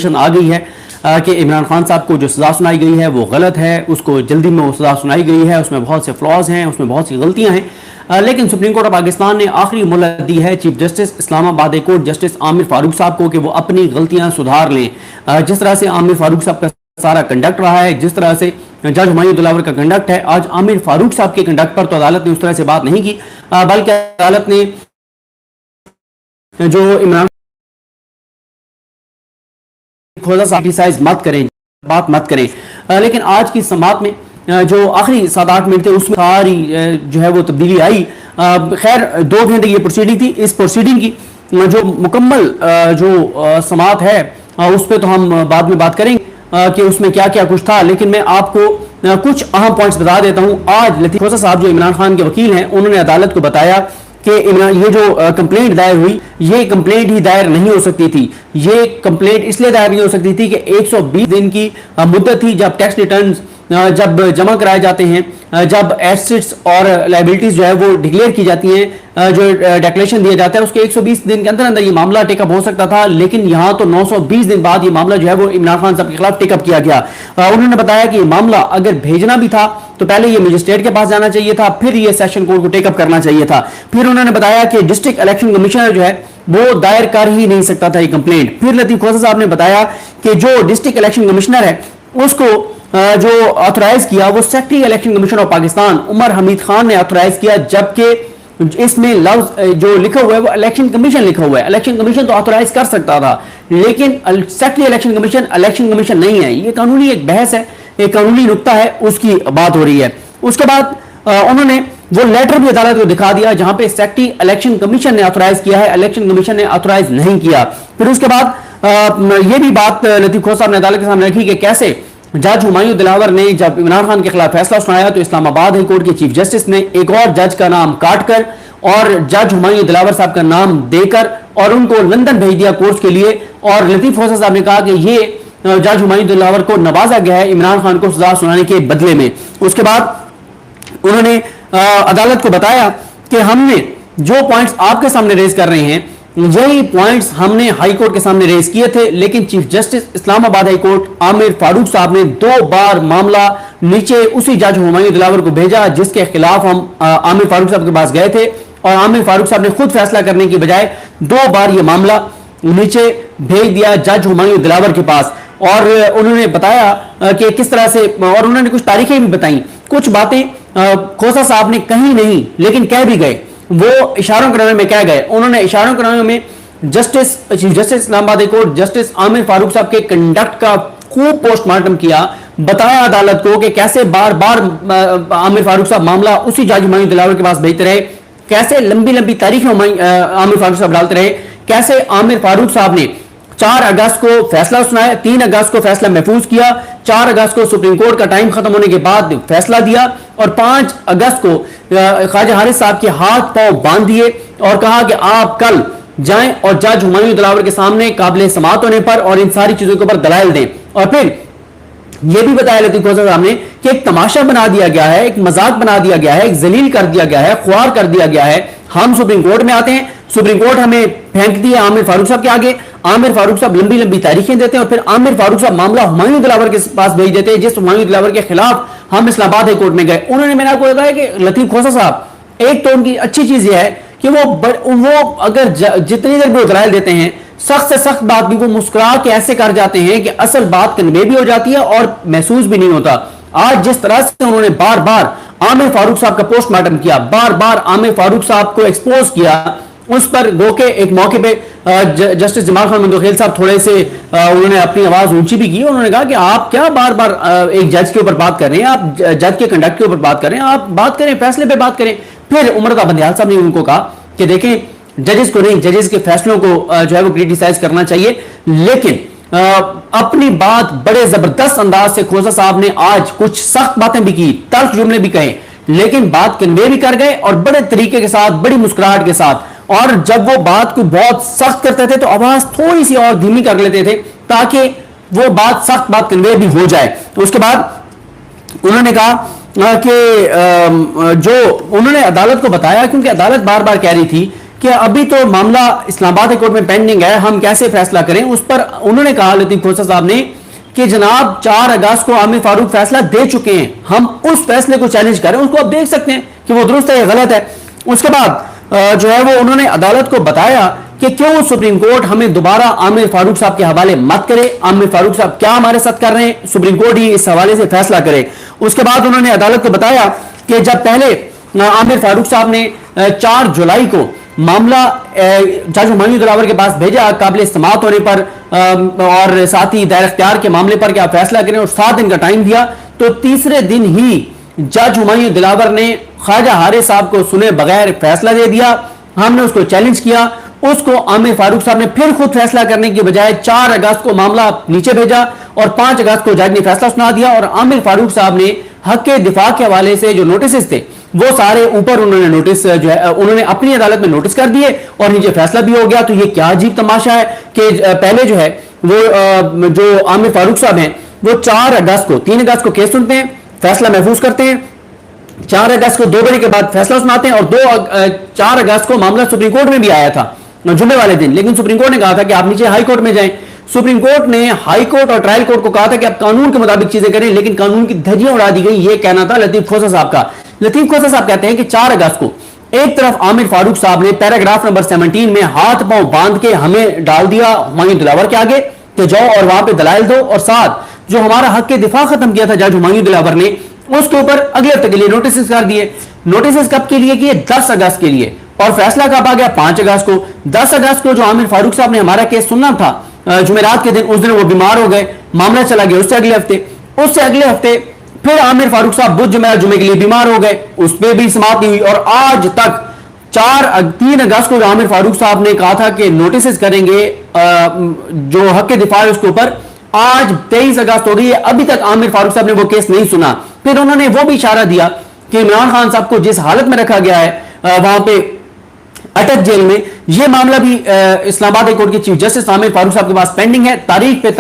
Position آ گئی ہے کہ عمران خان صاحب کو جو سزا سنائی گئی ہے وہ غلط ہے، اس کو جلدی میں وہ سزا سنائی گئی ہے، اس میں بہت سے فلاز ہیں، اس میں بہت سی غلطیاں ہیں، لیکن سپریم کورٹ آف پاکستان نے آخری مہلت دی ہے چیف جسٹس اسلام آباد ہائی کورٹ جسٹس عامر فاروق صاحب کو کہ وہ اپنی غلطیاں سدھار لیں۔ جس طرح سے عامر فاروق صاحب کا سارا کنڈکٹ رہا ہے، جس طرح سے جج ہمایوں دلاور کا کنڈکٹ ہے، آج عامر فاروق صاحب کے کنڈکٹ پر تو عدالت نے اس طرح سے بات نہیں کی، بلکہ عدالت نے جو عمران کھوزہ صاحب سائز مت کریں، بات مت کریں، لیکن آج کی سماعت میں جو آخری 7-8 منٹ تھے اس میں ساری جو ہے وہ تبدیلی آئی۔ خیر 2 گھنٹے یہ پروسیڈنگ تھی، اس پروسیڈنگ کی جو مکمل جو سماعت ہے اس پہ تو ہم بعد میں بات کریں گے کہ اس میں کیا کیا کچھ تھا، لیکن میں آپ کو کچھ اہم پوائنٹس بتا دیتا ہوں۔ آج لطیف کھوسہ صاحب جو عمران خان کے وکیل ہیں، انہوں نے عدالت کو بتایا کہ یہ جو کمپلینٹ دائر ہوئی یہ کمپلینٹ ہی دائر نہیں ہو سکتی تھی، یہ کمپلینٹ اس لیے دائر نہیں ہو سکتی تھی کہ 120 دن کی مدت تھی جب ٹیکس ریٹرنز جب جمع کرائے جاتے ہیں، جب ایسٹس اور لائبلٹیز جو ہے وہ ڈکلیئر کی جاتی ہیں، جو ڈیکلیریشن دیا جاتا ہے اس کے 120 دن کے اندر یہ معاملہ ٹیک اپ ہو سکتا تھا، لیکن یہاں تو 920 دن بعد یہ معاملہ جو ہے وہ عمران خان صاحب کے خلاف ٹیک اپ کیا گیا۔ انہوں نے بتایا کہ یہ معاملہ اگر بھیجنا بھی تھا تو پہلے یہ مجسٹریٹ کے پاس جانا چاہیے تھا، پھر یہ سیشن کورٹ کو ٹیک اپ کرنا چاہیے تھا۔ پھر انہوں نے بتایا کہ ڈسٹرکٹ الیکشن کمیشنر جو ہے وہ دائر کر ہی نہیں سکتا تھا یہ کمپلینٹ۔ پھر لطیف کھوسہ صاحب نے بتایا کہ جو ڈسٹرکٹ الیکشن کمشنر ہے اس کو جو آتھورائز کیا وہ secretary election commission of Pakistan Umar Hamid Khan نے آتھورائز کیا، جبکہ اس میں لفظ جو لکھا ہوا ہے وہ الیکشن کمیشن لکھا ہوا ہے۔ الیکشن کمیشن تو آتھورائز کر سکتا تھا، لیکن سیکرٹری الیکشن کمیشن نہیں ہے۔ یہ قانونی ایک بحث ہے، ایک قانونی نقطہ ہے، اس کی بات ہو رہی ہے۔ اس کے بعد انہوں نے وہ لیٹر بھی عدالت کو دکھا دیا جہاں پہ سیکرٹری الیکشن کمیشن نے آتھورائز کیا ہے، الیکشن کمیشن نے آتھورائز نہیں کیا۔ پھر اس کے بعد یہ بھی بات لطیف کھوسہ صاحب نے عدالت کے سامنے رکھی کہ کیسے جج ہمایوں دلاور نے جب عمران خان کے خلاف فیصلہ سنایا تو اسلام آباد ہائی کورٹ کے چیف جسٹس نے ایک اور جج کا نام کاٹ کر اور جج ہمایوں دلاور صاحب کا نام دے کر اور ان کو لندن بھیج دیا کورس کے لیے، اور لطیف کھوسہ صاحب نے کہا کہ یہ جج ہمایوں دلاور کو نوازا گیا ہے عمران خان کو سزا سنانے کے بدلے میں۔ اس کے بعد انہوں نے عدالت کو بتایا کہ ہم نے جو پوائنٹس آپ کے سامنے ریز کر رہے ہیں یہی پوائنٹس ہم نے ہائی کورٹ کے سامنے ریز کیے تھے، لیکن چیف جسٹس اسلام آباد ہائی کورٹ عامر فاروق صاحب نے 2 بار معاملہ نیچے اسی جج ہمایوں دلاور کو بھیجا جس کے خلاف ہم عامر فاروق صاحب کے پاس گئے تھے، اور عامر فاروق صاحب نے خود فیصلہ کرنے کی بجائے 2 بار یہ معاملہ نیچے بھیج دیا جج ہمایوں دلاور کے پاس۔ اور انہوں نے بتایا کہ کس طرح سے، اور انہوں نے کچھ تاریخیں بھی بتائیں، کچھ باتیں کھوسہ صاحب نے کہیں نہیں لیکن کہہ بھی گئے، وہ اشاروں کے نامے میں کہہ گئے۔ انہوں نے اشاروں کے نامے میں چیف جسٹس اسلام آباد ہائی کورٹ جسٹس عامر فاروق صاحب کے کنڈکٹ کا خوب پوسٹ مارٹم کیا، بتایا عدالت کو کہ کیسے بار بار عامر فاروق صاحب معاملہ اسی جج ہمایوں دلاور کے پاس بھیجتے رہے، کیسے لمبی لمبی تاریخیں عامر فاروق صاحب ڈالتے رہے، کیسے عامر فاروق صاحب نے 4 اگست کو فیصلہ سنایا، 3 اگست کو فیصلہ محفوظ کیا، 4 اگست کو سپریم کورٹ کا ٹائم ختم ہونے کے بعد فیصلہ دیا، اور 5 اگست کو خواجہ حارث صاحب کے ہاتھ پاؤں باندھ دیے اور کہا کہ آپ کل جائیں اور جج ہمایوں دلاور کے سامنے قابل سماعت ہونے پر اور ان ساری چیزوں کے اوپر دلائل دیں۔ اور پھر یہ بھی بتایا لطیف کھوسہ صاحب نے کہ ایک تماشا بنا دیا گیا ہے، ایک مذاق بنا دیا گیا ہے، ایک ذلیل کر دیا گیا ہے، خوار کر دیا گیا ہے۔ ہم سپریم کورٹ میں آتے ہیں، سپریم کورٹ ہمیں پھینک دیا عامر فاروق صاحب کے آگے، عامر فاروق صاحب لمبی لمبی تاریخیں دیتے ہیں اور پھر عامر فاروق صاحب معاملہ ہمایوں دلاور کے پاس بھیج دیتے ہیں جس ہمایوں دلاور کے خلاف ہم اسلام آباد ہائی کورٹ میں گئے۔ انہوں نے میں نے آپ کو بتایا کہ لطیف کھوسہ صاحب ایک تو ان کی اچھی چیز یہ ہے کہ وہ اگر جتنی دیر بھی وہ دلائل دیتے ہیں سخت سے سخت بات بھی وہ مسکرا کے ایسے کر جاتے ہیں کہ اصل بات کنوے بھی ہو جاتی ہے اور محسوس بھی نہیں ہوتا۔ آج جس طرح سے انہوں نے بار بار عامر فاروق صاحب کا پوسٹ مارٹم کیا، بار بار عامر فاروق صاحب کو ایکسپوز کیا، اس پر گو کے ایک موقع پہ جسٹس جمال خان مندوخیل صاحب تھوڑے سے انہوں نے اپنی آواز اونچی بھی کی، انہوں نے کہا کہ آپ کیا بار بار ایک جج کے اوپر بات کر رہے ہیں، آپ جج کے کنڈکٹ کے اوپر بات کر رہے ہیں، آپ بات کریں، فیصلے پہ بات کریں۔ پھر عمر رضا بندیال صاحب نے ان کو کہا کہ دیکھیں ججز کو نہیں، ججز کے فیصلوں کو جو ہے وہ کریٹیسائز کرنا چاہیے، لیکن اپنی بات بڑے زبردست انداز سے کھوسہ صاحب نے آج کچھ سخت باتیں بھی کی، تلخ جملے بھی کہے، لیکن بات کنوے بھی کر گئے اور بڑے طریقے کے ساتھ، بڑی مسکراہٹ کے ساتھ۔ اور جب وہ بات کو بہت سخت کرتے تھے تو آواز تھوڑی سی اور دھیمی کر لیتے تھے تاکہ وہ بات سخت بات کنوے بھی ہو جائے۔ تو اس کے بعد انہوں نے کہا کہ جو انہوں نے عدالت کو بتایا، کیونکہ عدالت بار بار کہہ رہی تھی کہ ابھی تو معاملہ اسلام آباد ہائی کورٹ میں پینڈنگ ہے, ہم کیسے فیصلہ کریں. اس پر انہوں نے کہا لطیف کھوسہ صاحب نے کہ جناب 4 اگست کو عامر فاروق فیصلہ دے چکے ہیں, ہم اس فیصلے کو چیلنج کریں, اس کو آپ دیکھ سکتے ہیں کہ وہ درست ہے یا غلط ہے. اس کے بعد جو ہے وہ انہوں نے عدالت کو بتایا کہ کیوں سپریم کورٹ ہمیں دوبارہ عامر فاروق صاحب کے حوالے مت کرے, عامر فاروق صاحب کیا ہمارے ساتھ کر رہے ہیں, سپریم کورٹ ہی اس حوالے سے فیصلہ کرے. اس کے بعد انہوں نے عدالت کو بتایا کہ جب پہلے عامر فاروق صاحب نے 4 جولائی کو معاملہ جج ہمایوں دلاور کے پاس بھیجا قابل سماعت ہونے پر اور ساتھ ہی دائرہ اختیار کے معاملے پر کیا فیصلہ کریں, اور 7 دن کا ٹائم دیا, تو تیسرے دن ہی جج ہمایوں دلاور نے خواجہ حارث صاحب کو سنے بغیر فیصلہ دے دیا. ہم نے اس کو چیلنج کیا, اس کو عامر فاروق صاحب نے پھر خود فیصلہ کرنے کی بجائے 4 اگست کو معاملہ نیچے بھیجا اور 5 اگست کو جج نے فیصلہ سنا دیا, اور عامر فاروق صاحب نے حق دفاع کے حوالے سے جو نوٹسز تھے وہ سارے اوپر انہوں نے نوٹس جو ہے انہوں نے اپنی عدالت میں نوٹس کر دیے اور نیچے فیصلہ بھی ہو گیا. تو یہ کیا عجیب تماشا ہے کہ پہلے جو ہے وہ جو عامر فاروق صاحب ہیں وہ 4 اگست کو 3 اگست کو کیس سنتے ہیں, فیصلہ محفوظ کرتے ہیں, 4 اگست کو 2 بجے کے بعد فیصلہ سناتے ہیں, اور 4 اگست کو معاملہ سپریم کورٹ میں بھی آیا تھا جمعے والے دن, لیکن سپریم کورٹ نے کہا تھا کہ آپ نیچے ہائی کورٹ میں جائیں. سپریم کورٹ نے ہائی کورٹ اور ٹرائل کورٹ کو کہا تھا کہ آپ قانون کے مطابق چیزیں کریں, لیکن قانون کی دھجیاں اڑا دی گئی. یہ کہنا تھا لطیف کھوسہ صاحب کا. لطیف کھوسہ صاحب کہتے ہیں کہ 4 اگست کو ایک طرف عامر فاروق صاحب نے پیراگراف نمبر 17 میں ہاتھ پاؤں باندھ کے ہمیں ڈال دیا ہمایوں دلاور کے آگے کہ جاؤ اور وہاں پہ دلائل دو, اور ساتھ جو ہمارا حق دفاع ختم کیا تھا جج ہمایوں دلاور نے اس کے اوپر اگلے ہفتے کے لیے نوٹسز کر دیے. نوٹسز کب کے لیے کیے؟ 10 اگست کے لیے, اور فیصلہ کب آ گیا؟ 5 اگست کو. 10 اگست کو جو عامر فاروق صاحب نے ہمارا کیس سننا تھا جمعرات کے دن, اس دن وہ بیمار ہو گئے, معاملہ چلا گیا اس سے اگلے ہفتے پھر عامر فاروق صاحب بدھ جمعے کے لیے بیمار ہو گئے, اس پہ بھی سماعت نہیں ہوئی, اور آج تک 3 اگست کو عامر فاروق صاحب نے کہا تھا کہ نوٹسز کریں گے جو حق دفاع ہے اس کے اوپر, آج 23 اگست ہو گئی ہے, ابھی تک عامر فاروق صاحب نے وہ کیس نہیں سنا. پھر انہوں نے وہ بھی اشارہ دیا کہ عمران خان صاحب کو جس حالت میں رکھا گیا ہے وہاں پہ اٹک جیل میں, یہ معاملہ بھی اسلام آباد ہائی کورٹ کے چیف جسٹس عامر فاروق صاحب کے پاس پینڈنگ ہے. تاریخ پہ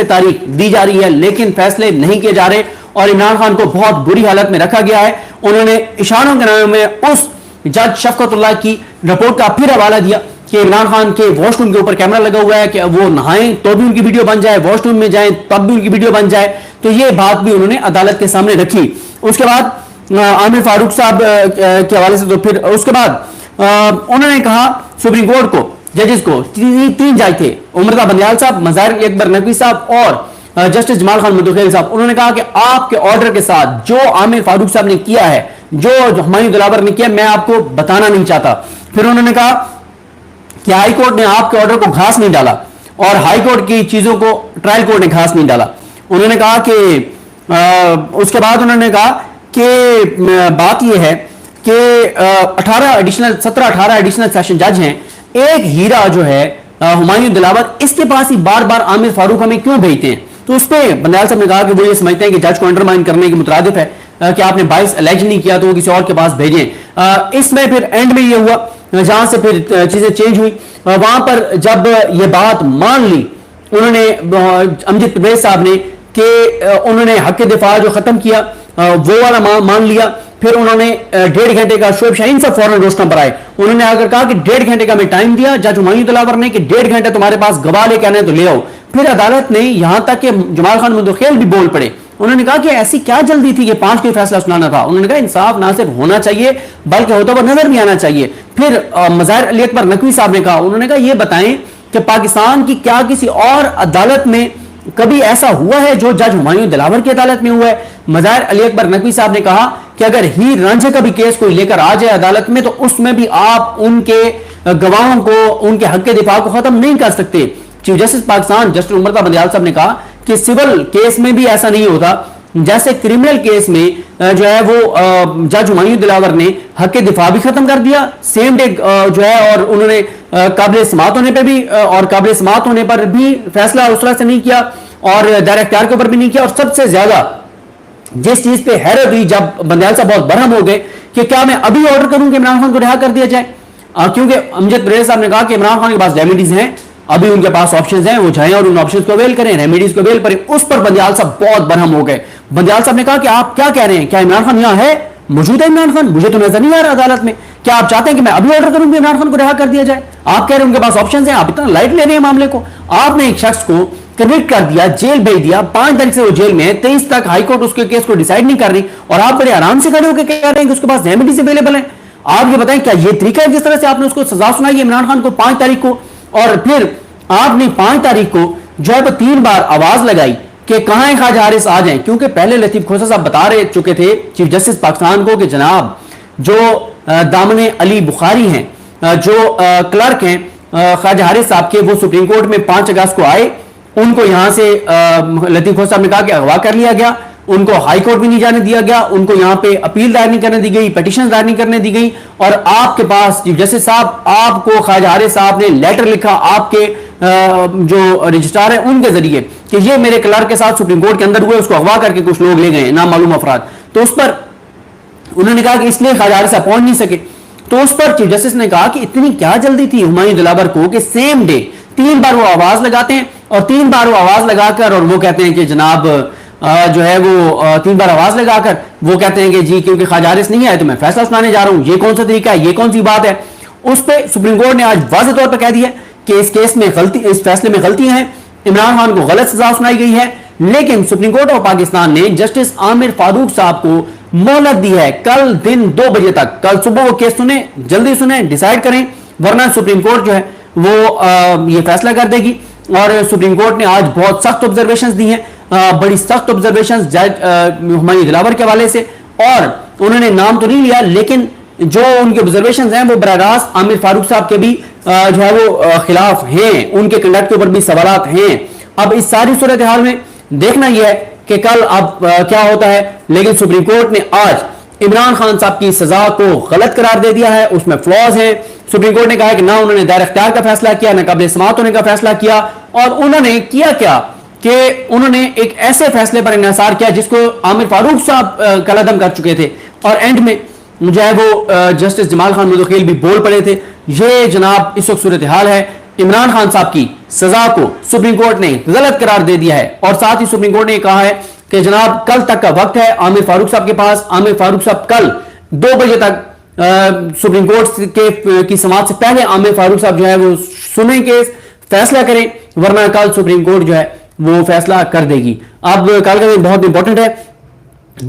تاریخ دی جا رہی ہے, لیکن فیصلے نہیں کیے جا رہے, اور عمران خان کو بہت بری حالت میں رکھا گیا ہے. انہوں نے اشاروں کے نام میں اس جج شفقت اللہ کی رپورٹ کا پھر حوالہ دیا کہ عمران خان کے واش روم کے اوپر کیمرہ لگا ہوا ہے کہ وہ نہائیں تو بھی ان کی ویڈیو بن جائے, واش روم میں جائیں تب بھی ان کی ویڈیو بن جائے. تو یہ بات بھی انہوں نے عدالت کے سامنے رکھی. اس کے بعد عامر فاروق صاحب کے حوالے سے تو پھر اس کے بعد انہوں نے کہا سپریم کورٹ کو, ججز کو, 3 جج تھے, عمرتا بندیال صاحب, مظاہر اکبر نقوی صاحب اور جسٹس جمال خان مدوخیل صاحب, انہوں نے کہا کہ آپ کے آرڈر کے ساتھ جو عامر فاروق صاحب نے کیا ہے, جو ہمایوں دلاور نے کیا, میں آپ کو بتانا نہیں چاہتا. پھر انہوں نے کہا کہ ہائی کورٹ نے آپ کے آرڈر کو گھاس نہیں ڈالا, اور ہائی کورٹ کی چیزوں کو ٹرائل کورٹ نے گھاس نہیں ڈالا. انہوں نے کہا کہ اس کے بعد انہوں نے کہا کہ بات یہ ہے کہ 17-18 ایڈیشنل سیشن جج ہیں, ایک ہیرا جو ہے ہمایوں دلاور, اس کے پاس ہی بار بار عامر فاروق ہمیں کیوں بھیجتے ہیں. تو اس پہ بندیال صاحب نے کہا کہ وہ یہ سمجھتے ہیں کہ جج کو انڈرمائن کرنے کے مترادف ہے کہ آپ نے 22 الیج نہیں کیا تو وہ کسی اور کے پاس بھیجیں. اس میں پھر اینڈ میں یہ ہوا جہاں سے پھر چیزیں چینج ہوئی, وہاں پر جب یہ بات مان لی انہوں نے امجد پرویز صاحب نے کہ انہوں نے حق دفاع جو ختم کیا وہ والا مان لیا. پھر انہوں نے 1.5 گھنٹے کا شعیب شاہین سے فوراً روسٹر پر آئے, انہوں نے اگر کہا کہ 1.5 گھنٹے کا میں ٹائم دیا جج ہمایوں دلاور نے کہ 1.5 گھنٹے تمہارے پاس گواہ لے کے آنے تو لے آؤ. پھر عدالت نے یہاں تک کہ جمال خان مدوخیل بھی بول پڑے, انہوں نے کہا کہ ایسی کیا جلدی تھی کہ 5 کو فیصلہ سنانا تھا. انہوں نے کہا انصاف نہ صرف ہونا چاہیے بلکہ ہوتا ہوا نظر بھی آنا چاہیے. پھر مظاہر علی اکبر نقوی صاحب نے کہا, انہوں نے کہا یہ بتائیں کہ پاکستان کی کیا کسی اور عدالت میں کبھی ایسا ہوا ہے جو جج ہمایوں دلاور کی عدالت میں ہوا ہے. مظاہر علی اکبر نقوی صاحب نے کہا کہ اگر ہیر رانجھا کا بھی کیس کوئی لے کر آ جائے عدالت میں تو اس میں بھی آپ ان کے گواہوں کو, ان کے حق دفاع کو ختم نہیں کر سکتے. Chief justice Pakistan justice عمرتا Bandial صاحب نے کہا کہ سول کیس میں بھی ایسا نہیں ہوتا, جیسے کرمنل کیس میں جو ہے وہ جج ہمایوں دلاور نے حق دفاع بھی ختم کر دیا سیم ڈے جو ہے, اور انہوں نے قابل سماعت ہونے پہ بھی اور قابل سماعت ہونے پر بھی فیصلہ اس طرح سے نہیں کیا, اور دائرہ اختیار کے اوپر بھی نہیں کیا. اور سب سے زیادہ جس چیز پہ حیرت ہوئی جب بندیال صاحب بہت برہم ہو گئے کہ کیا میں ابھی آرڈر کروں کہ عمران خان کو رہا کر دیا جائے, کیونکہ امجد پرویز صاحب نے کہا کہ عمران خان کے پاس ریمیڈیز ہیں, ابھی ان کے پاس آپشنز ہیں, وہ جائیں اور ان آپشنز کو اویل کریں, ریمیڈیز کو اویل کریں. اس پر بندیال صاحب بہت برہم ہو گئے. بندیال صاحب نے کہا کہ آپ کیا کہہ رہے ہیں, کیا عمران خان یہاں ہے, موجود ہے عمران خان, مجھے تو نظر نہیں آ رہا عدالت میں. کیا آپ چاہتے ہیں کہ میں ابھی آرڈر کروں کہ عمران خان کو رہا کر دیا جائے؟ آپ کہہ رہے ہیں ان کے پاس آپشنز ہیں، آپ اتنا لائٹ لے رہے ہیں معاملے کو. آپ نے ایک شخص کو کنوکٹ کر دیا، جیل بھیج دیا، 5 تاریخ سے وہ جیل میں ہے، 23 تک ہائی کورٹ اس کے کیس کو ڈیسائیڈ نہیں کر رہی، اور آپ بڑے آرام سے کھڑے ہو کے کہہ رہے ہیں کہ اس کے پاس ریمیڈیز اویلیبل ہیں. آپ یہ بتائیں کیا یہ طریقہ ہے جس طرح سے آپ نے اس کو سزا سنائی ہے عمران خان کو 5 تاریخ کو، اور پھر آپ نے 5 تاریخ کو جو ہے وہ 3 بار آواز لگائی کہ کہاں ہیں خواجہ حارث آ جائیں، کیونکہ پہلے لطیف کھوسہ صاحب بتا رہے چکے تھے چیف جسٹس پاکستان کو کہ جناب جو دامن علی بخاری ہیں، جو کلرک ہیں خواجہ حارث صاحب کے، وہ سپریم کورٹ میں 5 اگست کو آئے، ان کو یہاں سے لطیف کھوسہ صاحب نے کہا کہ اغوا کر لیا گیا، ان کو ہائی کورٹ بھی نہیں جانے دیا گیا، ان کو یہاں پہ اپیل دائر نہیں کرنے دی گئی، پیٹیشن دائر نہیں کرنے دی گئی، اور آپ کے پاس چیف جسٹس صاحب آپ کو خواجہ حارث صاحب نے لیٹر لکھا آپ کے جو رجسٹرار ہیں ان کے ذریعے کہ یہ میرے کلرک کے ساتھ سپریم کورٹ کے اندر ہوئے، اس کو اغوا کر کے کچھ لوگ لے گئے نامعلوم افراد. تو اس پر انہوں نے کہا کہ اس لیے خواجہ حارث صاحب پہنچ نہیں سکے. تو اس پر چیف جسٹس نے کہا کہ اتنی کیا جلدی تھی ہمایوں دلاور کو کہ سیم ڈے 3 بار وہ آواز لگاتے ہیں، اور 3 بار وہ آواز لگا کر اور وہ کہتے ہیں کہ جناب جو ہے وہ 3 بار آواز لگا کر وہ کہتے ہیں کہ جی کیونکہ خواجہ حارث نہیں آئے تو میں فیصلہ سنانے جا رہا ہوں. یہ کون سا طریقہ ہے؟ یہ کون سی بات ہے؟ اس پہ سپریم کورٹ نے آج واضح طور پر کہہ دیا کہ اس کیس میں غلطی، اس فیصلے میں غلطیاں ہیں، عمران خان کو غلط سزا سنائی گئی ہے. لیکن سپریم کورٹ آف پاکستان نے جسٹس عامر فاروق صاحب کو مہلت دی ہے کل دن 2 بجے تک، کل صبح وہ کیس سنیں، جلدی سنیں، ڈیسائیڈ کریں، ورنہ سپریم کورٹ جو ہے وہ یہ فیصلہ کر دے گی. اور سپریم کورٹ نے آج بہت سخت آبزرویشنز دی ہیں، بڑی سخت آبزرویشنز جج ہمایوں دلاور کے حوالے سے، اور انہوں نے نام تو نہیں لیا لیکن جو ان کے آبزرویشنز ہیں وہ براہ راست عامر فاروق صاحب کے بھی جو ہے وہ خلاف ہیں، ان کے کنڈکٹ کے اوپر بھی سوالات ہیں. اب اس ساری صورتحال میں دیکھنا یہ ہے کہ کل اب کیا ہوتا ہے. لیکن سپریم کورٹ نے آج عمران خان صاحب کی سزا کو غلط قرار دے دیا ہے، اس میں فلاز ہیں. سپریم کورٹ نے کہا کہ نہ انہوں نے دائر اختیار کا فیصلہ کیا، نہ قابل سماعت ہونے کا فیصلہ کیا، اور انہوں نے کیا کہ انہوں نے ایک ایسے فیصلے پر انحصار کیا جس کو عامر فاروق صاحب کالعدم کر چکے تھے، اور اینڈ میں جو ہے وہ جسٹس جمال خان مدوخیل بھی بول پڑے تھے. یہ جناب اس وقت صورتحال ہے. عمران خان صاحب کی سزا کو سپریم کورٹ نے غلط قرار دے دیا ہے، اور ساتھ ہی سپریم کورٹ نے کہا ہے کہ جناب کل تک کا وقت ہے عامر فاروق صاحب کے پاس. عامر فاروق صاحب کل 2 بجے تک سپریم کورٹ کی سماعت سے پہلے عامر فاروق صاحب جو ہے وہ سنیں کیس، فیصلہ کریں، ورنہ کل سپریم کورٹ جو ہے وہ فیصلہ کر دے گی. اب کل کا دن بہت امپورٹنٹ ہے،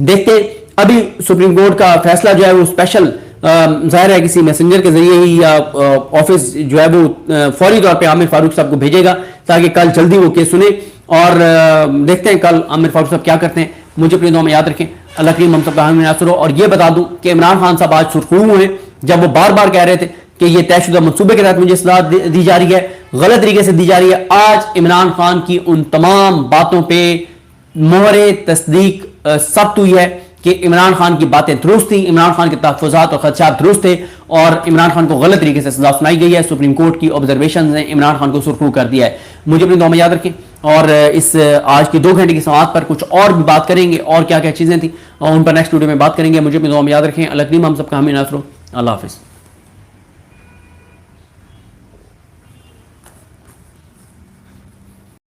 دیکھتے ابھی سپریم کورٹ کا فیصلہ جو ہے وہ اسپیشل ظاہر ہے کسی میسنجر کے ذریعے ہی یا آفس جو ہے وہ فوری طور پہ عامر فاروق صاحب کو بھیجے گا تاکہ کل جلدی وہ کیس سنیں، اور دیکھتے ہیں کل عامر فاروق صاحب کیا کرتے ہیں. مجھے اپنی دعا میں یاد رکھیں. اللہ کریم ہم سب کا حامی ناصر ہو. اور یہ بتا دوں کہ عمران خان صاحب آج سرخرو ہوئے ہیں، جب وہ بار بار کہہ رہے تھے کہ یہ طے شدہ منصوبے کے تحت مجھے اصلاح دی جا رہی ہے، غلط طریقے سے دی جا رہی ہے. آج عمران خان کی ان تمام باتوں پہ مہر تصدیق ثبت ہوئی ہے کہ عمران خان کی باتیں درست تھیں، عمران خان کے تحفظات اور خدشات درست تھے، اور عمران خان کو غلط طریقے سے سزا سنائی گئی ہے. سپریم کورٹ کی آبزرویشنز نے عمران خان کو سرخرو کر دیا ہے. مجھے اپنی دعا میں یاد رکھیں، اور اس آج کی 2 گھنٹے کی سماعت پر کچھ اور بھی بات کریں گے، اور کیا کیا چیزیں تھیں اور ان پر نیکسٹ ویڈیو میں بات کریں گے. مجھے اپنی دعا میں یاد رکھیں. اللہ کریم ہم سب کا حامی ناصر ہو. اللہ حافظ.